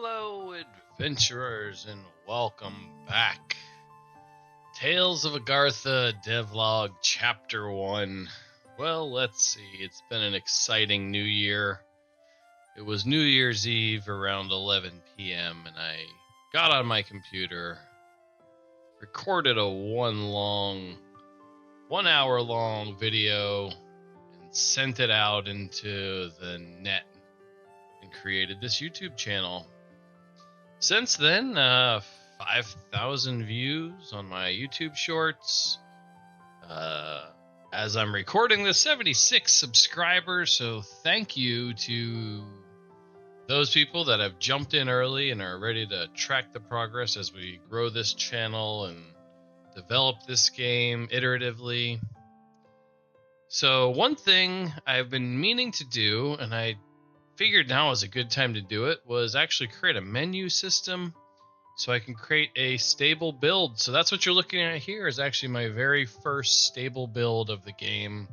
Hello, adventurers, and welcome back. Tales of Agartha, Devlog, Chapter 1. Well, let's see. It's been an exciting new year. It was New Year's Eve around 11 p.m., and I got on my computer, recorded a 1 hour long video, and sent it out into the net and created this YouTube channel. Since then, 5,000 views on my YouTube shorts. As I'm recording this, 76 subscribers, so thank you to those people that have jumped in early and are ready to track the progress as we grow this channel and develop this game iteratively. So one thing I've been meaning to do, and I figured now is a good time to do it, was actually create a menu system so I can create a stable build. So that's what you're looking at here is actually my very first stable build of the game,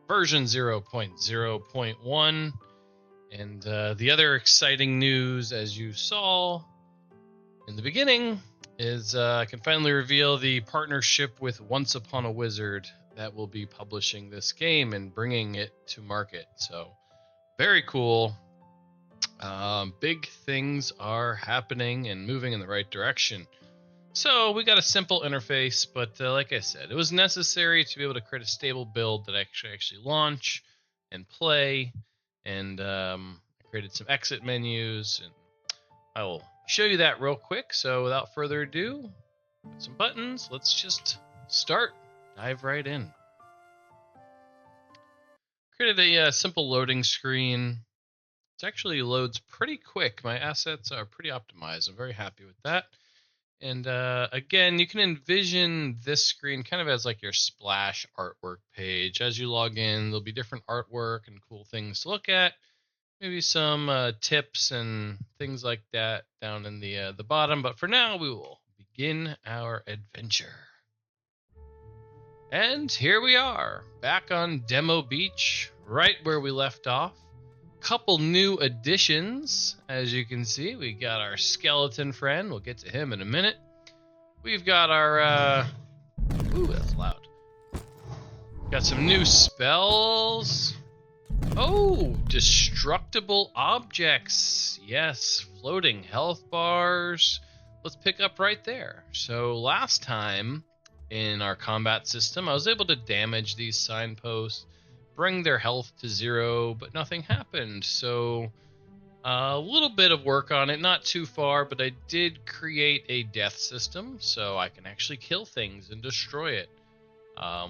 version 0.0.1. And the other exciting news, as you saw in the beginning, is I can finally reveal the partnership with Once Upon a Wizard that will be publishing this game and bringing it to market. So very cool. Big things are happening and moving in the right direction. So we got a simple interface, but like I said, it was necessary to be able to create a stable build that I actually launch and play. And I created some exit menus, and I will show you that real quick. So without further ado, put some buttons. Let's just start. Dive right in. Created a simple loading screen. It actually loads pretty quick. My assets are pretty optimized. I'm very happy with that. And again, you can envision this screen kind of as like your splash artwork page. As you log in, there'll be different artwork and cool things to look at. Maybe some tips and things like that down in the bottom. But for now, we will begin our adventure. And here we are, back on Demo Beach, right where we left off. Couple new additions, as you can see. We got our skeleton friend. We'll get to him in a minute. We've got our, ooh, that's loud. Got some new spells. Oh, destructible objects. Yes, floating health bars. Let's pick up right there. So last time in our combat system, I was able to damage these signposts, bring their health to 0, but nothing happened. So a little bit of work on it, not too far, but I did create a death system so I can actually kill things and destroy it.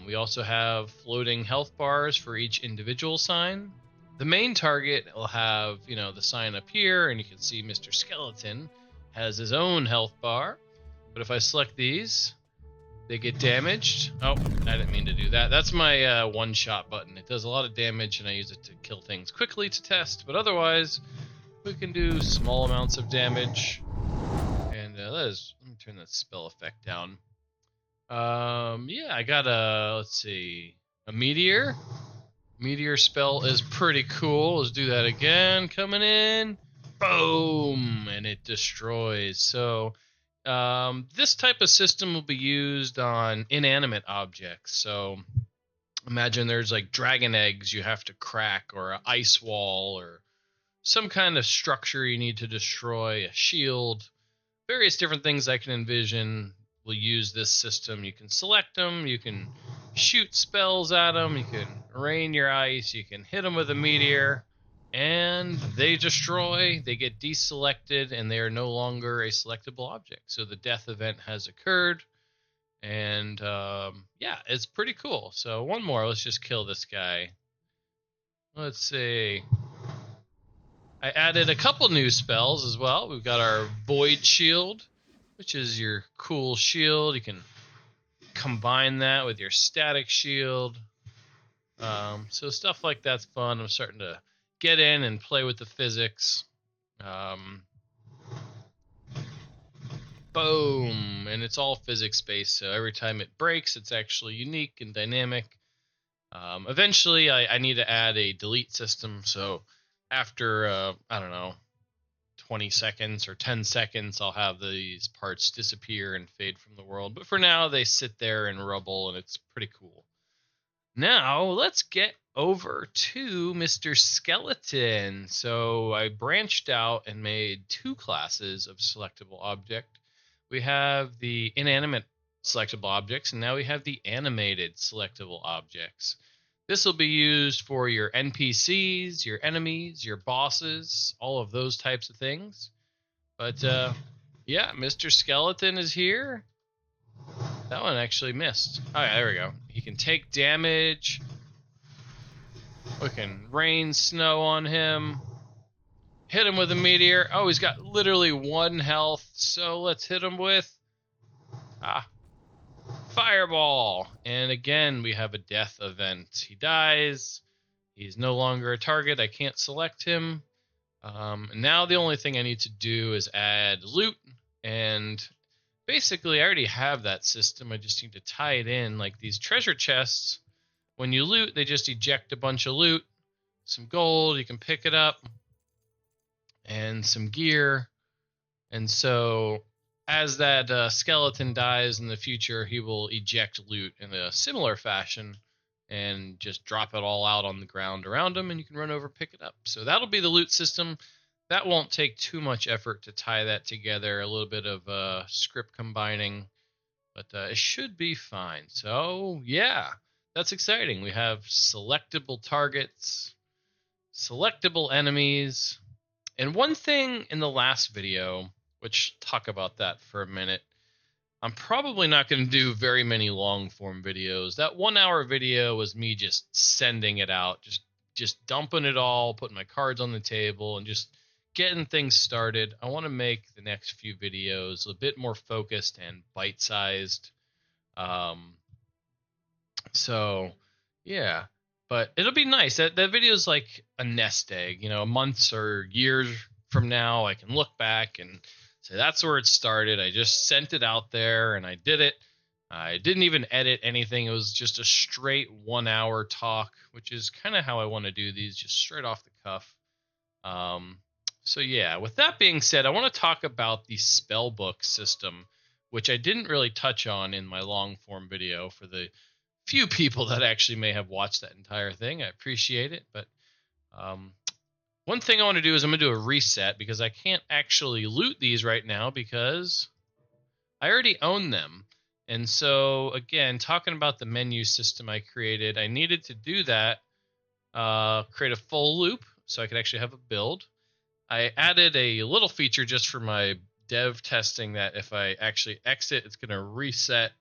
We also have floating health bars for each individual sign. The main target will have, the sign up here, and you can see Mr. Skeleton has his own health bar. But if I select these, they get damaged. Oh, I didn't mean to do that. That's my one-shot button. It does a lot of damage, and I use it to kill things quickly to test. But otherwise, we can do small amounts of damage. And let me turn that spell effect down. Yeah, I got let's see, a meteor. Meteor spell is pretty cool. Let's do that again. Coming in. Boom! And it destroys. So this type of system will be used on inanimate objects. So imagine there's like dragon eggs you have to crack, or an ice wall, or some kind of structure you need to destroy, a shield, various different things I can envision will use this system. You can select them, you can shoot spells at them, you can rain your ice, you can hit them with a meteor, and they destroy, they get deselected, and they are no longer a selectable object. So the death event has occurred, and yeah, it's pretty cool. So one more, let's just kill this guy. Let's see. I added a couple new spells as well. We've got our Void Shield, which is your cool shield. You can combine that with your static shield. So stuff like that's fun. I'm starting to get in and play with the physics. Boom! And it's all physics-based, so every time it breaks, it's actually unique and dynamic. Eventually, I need to add a delete system, so after, I don't know, 20 seconds or 10 seconds, I'll have these parts disappear and fade from the world. But for now, they sit there in rubble, and it's pretty cool. Now, let's get over to Mr. Skeleton. So I branched out and made two classes of selectable object. We have the inanimate selectable objects, and now we have the animated selectable objects. This will be used for your NPCs, your enemies, your bosses, all of those types of things. But yeah, Mr. Skeleton is here. That one actually missed. Oh, yeah, there we go. He can take damage. We can rain snow on him. Hit him with a meteor. Oh, he's got literally 1 health. So let's hit him with fireball. And again, we have a death event. He dies. He's no longer a target. I can't select him. Now the only thing I need to do is add loot. And basically, I already have that system. I just need to tie it in. Like these treasure chests, when you loot, they just eject a bunch of loot. Some gold, you can pick it up. And some gear. And so as that skeleton dies in the future, he will eject loot in a similar fashion and just drop it all out on the ground around him, and you can run over and pick it up. So that'll be the loot system. That won't take too much effort to tie that together, a little bit of script combining, but it should be fine. So yeah, that's exciting. We have selectable targets, selectable enemies, and one thing in the last video, which talk about that for a minute, I'm probably not going to do very many long form videos. That 1 hour video was me just sending it out, just dumping it all, putting my cards on the table, and just getting things started. I want to make the next few videos a bit more focused and bite-sized. So yeah, but it'll be nice. That video is like a nest egg. You know, months or years from now, I can look back and say that's where it started. I just sent it out there and I did it. I didn't even edit anything. It was just a straight 1 hour talk, which is kind of how I want to do these, just straight off the cuff. So yeah, with that being said, I want to talk about the Spellbook system, which I didn't really touch on in my long form video. For the few people that actually may have watched that entire thing, I appreciate it. But one thing I want to do is I'm going to do a reset, because I can't actually loot these right now because I already own them. And so, again, talking about the menu system I created, I needed to do that, create a full loop so I could actually have a build. I added a little feature just for my dev testing that if I actually exit, it's going to reset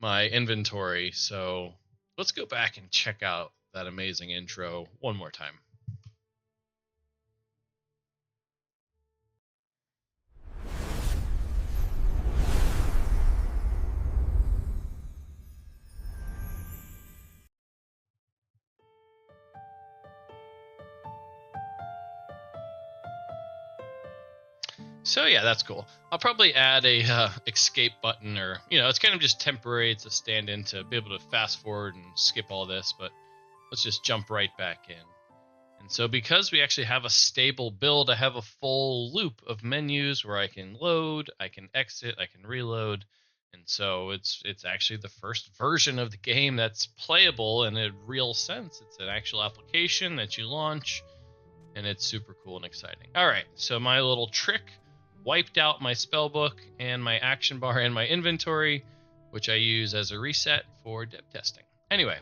my inventory. So let's go back and check out that amazing intro one more time. So yeah, that's cool. I'll probably add a escape button, or it's kind of just temporary. It's a stand-in to be able to fast forward and skip all this, but let's just jump right back in. And so because we actually have a stable build, I have a full loop of menus where I can load, I can exit, I can reload. And so it's actually the first version of the game that's playable in a real sense. It's an actual application that you launch, and it's super cool and exciting. All right, so my little trick wiped out my spellbook and my action bar and my inventory, which I use as a reset for dev testing. Anyway,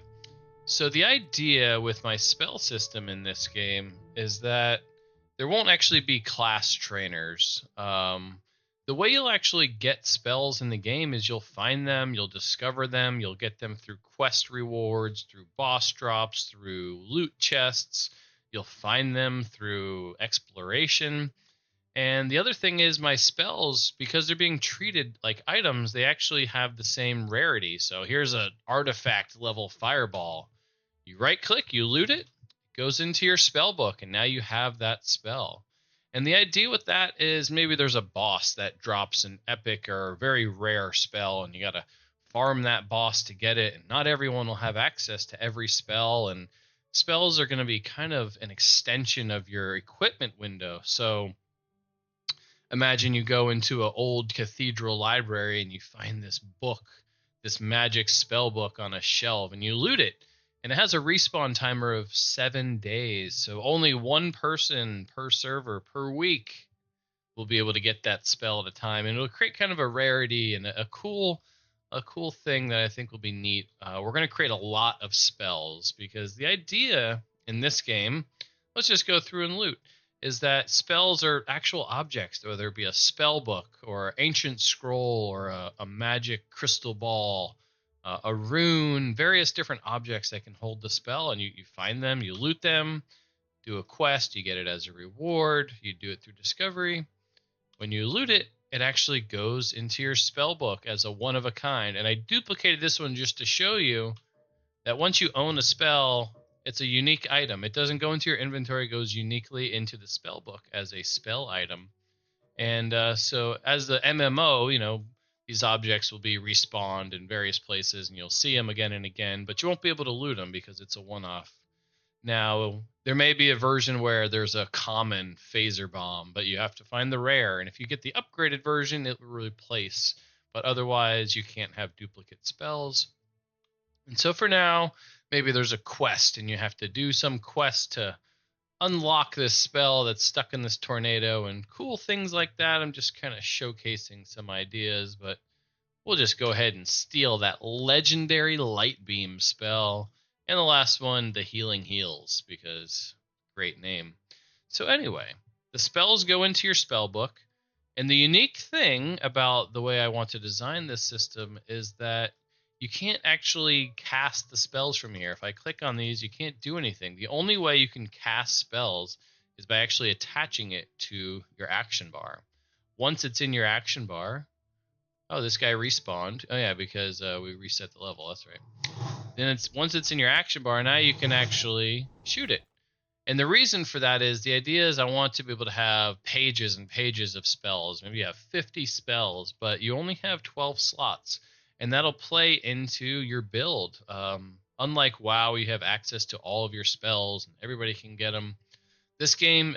so the idea with my spell system in this game is that there won't actually be class trainers. The way you'll actually get spells in the game is you'll find them, you'll discover them, you'll get them through quest rewards, through boss drops, through loot chests. You'll find them through exploration. And the other thing is my spells, because they're being treated like items, they actually have the same rarity. So here's an artifact level fireball. You right click, you loot it, it goes into your spell book, and now you have that spell. And the idea with that is maybe there's a boss that drops an epic or very rare spell, and you got to farm that boss to get it. And not everyone will have access to every spell, and spells are going to be kind of an extension of your equipment window. So imagine you go into an old cathedral library and you find this book, this magic spell book on a shelf, and you loot it. And it has a respawn timer of 7 days. So only one person per server per week will be able to get that spell at a time. And it'll create kind of a rarity and a cool thing that I think will be neat. We're going to create a lot of spells because the idea in this game, let's just go through and loot, is that spells are actual objects, whether it be a spell book or ancient scroll or a magic crystal ball, a rune, various different objects that can hold the spell, and you find them, you loot them, do a quest, you get it as a reward, you do it through discovery. When you loot it, it actually goes into your spell book as a one of a kind. And I duplicated this one just to show you that once you own a spell, it's a unique item. It doesn't go into your inventory, it goes uniquely into the spell book as a spell item. And so as the MMO, these objects will be respawned in various places and you'll see them again and again, but you won't be able to loot them because it's a one-off. Now, there may be a version where there's a common phaser bomb, but you have to find the rare. And if you get the upgraded version, it will replace. But otherwise, you can't have duplicate spells. And so for now, maybe there's a quest, and you have to do some quest to unlock this spell that's stuck in this tornado, and cool things like that. I'm just kind of showcasing some ideas, but we'll just go ahead and steal that legendary light beam spell. And the last one, the Healing Heals, because great name. So anyway, the spells go into your spell book. And the unique thing about the way I want to design this system is that you can't actually cast the spells from here. If I click on these, you can't do anything. The only way you can cast spells is by actually attaching it to your action bar. Once it's in your action bar, oh, this guy respawned. Oh yeah, because we reset the level, that's right. Then once it's in your action bar, now you can actually shoot it. And the reason for that is the idea is I want to be able to have pages and pages of spells. Maybe you have 50 spells, but you only have 12 slots. And that'll play into your build. Unlike WoW, you have access to all of your spells and everybody can get them. This game,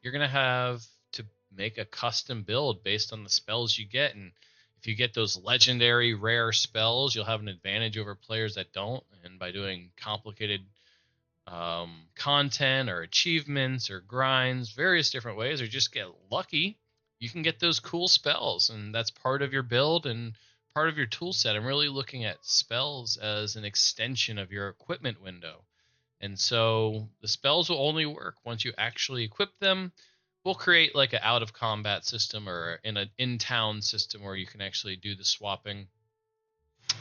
you're going to have to make a custom build based on the spells you get. And if you get those legendary rare spells, you'll have an advantage over players that don't. And by doing complicated content or achievements or grinds, various different ways, or just get lucky, you can get those cool spells. And that's part of your build and part of your tool set. I'm really looking at spells as an extension of your equipment window. And so the spells will only work once you actually equip them. We'll create like an out of combat system or an in-town system where you can actually do the swapping.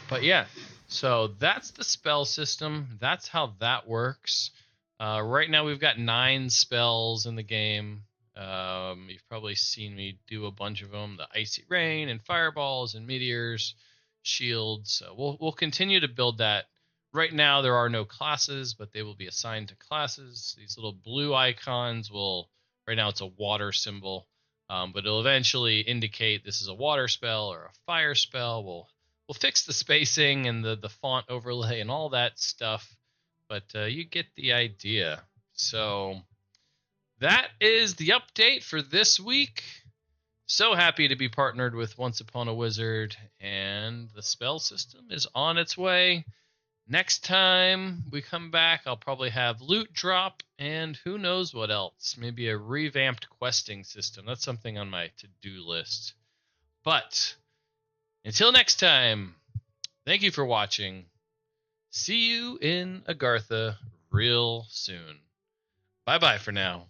But yeah, so that's the spell system. That's how that works. Right now we've got 9 spells in the game. You've probably seen me do a bunch of them: the icy rain and fireballs and meteors, shields. So we'll continue to build that. Right now there are no classes, but they will be assigned to classes. These little blue icons will, right now it's a water symbol, but it'll eventually indicate this is a water spell or a fire spell. We'll fix the spacing and the font overlay and all that stuff, but you get the idea. So that is the update for this week. So happy to be partnered with Once Upon a Wizard, and the spell system is on its way. Next time we come back, I'll probably have loot drop and who knows what else. Maybe a revamped questing system. That's something on my to-do list. But until next time, thank you for watching. See you in Agartha real soon. Bye-bye for now.